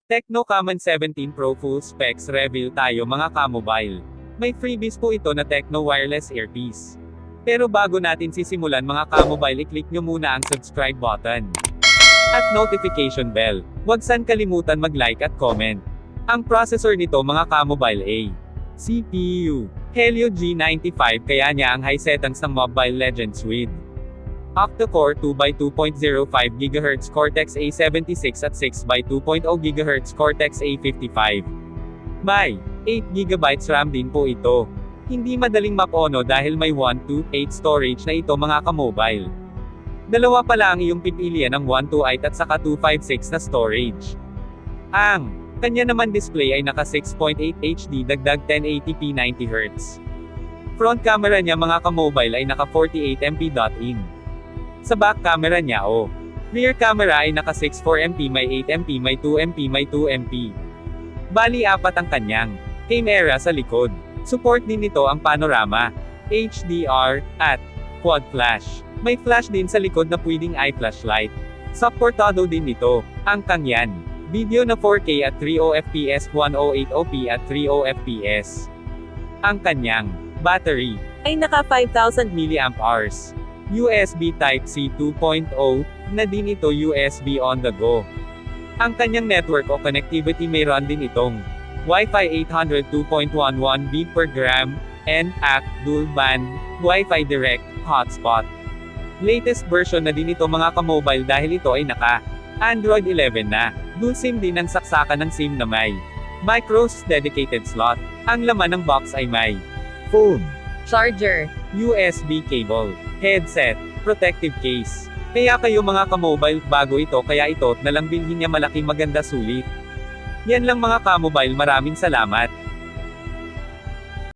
Tecno Camon 17 Pro Full Specs Reveal tayo mga kamobile. May freebies po ito na Tecno Wireless Earpiece. Pero bago natin sisimulan mga kamobile, i-click nyo muna ang subscribe button at notification bell. Huwag san kalimutan mag-like at comment. Ang processor nito mga kamobile A. CPU. Helio G95 kaya niya ang high settings ng Mobile Legends with octa-core 2x2.05 GHz Cortex A76 at 6x2.0 GHz Cortex A55. May 8GB RAM din po ito. Hindi madaling mapono dahil may 128 storage na ito mga kamobile. Dalawa pala ang iyong pipilian ng 128 at saka 256 na storage. Ang kanya naman display ay naka 6.8 HD dagdag 1080p 90Hz. Front camera niya mga kamobile ay naka 48MP .in. Sa back camera niya rear camera ay naka 64MP, may 8MP, may 2MP, may 2MP. Bali apat ang kanyang camera sa likod. Support din nito ang panorama, HDR, at quad flash. May flash din sa likod na pwedeng i-flashlight. Supportado din nito ang kanyang video na 4K at 30fps, 1080p at 30fps. Ang kanyang battery ay naka 5,000 mAh. USB Type-C 2.0, na din ito USB on the go. Ang kanyang network o connectivity mayroon din itong Wi-Fi 802.11 Mbps per gram, N-AC, dual band, Wi-Fi direct, hotspot. Latest version na din ito mga kamobile dahil ito ay naka Android 11 na. Dual SIM din ang saksakan ng SIM na may micro's dedicated slot. Ang laman ng box ay may phone, charger, USB cable, headset, protective case. Kaya kayo mga kamobile, bago ito kaya ito na lang bilhin niya, malaki maganda sulit. Yan lang mga kamobile, maraming salamat.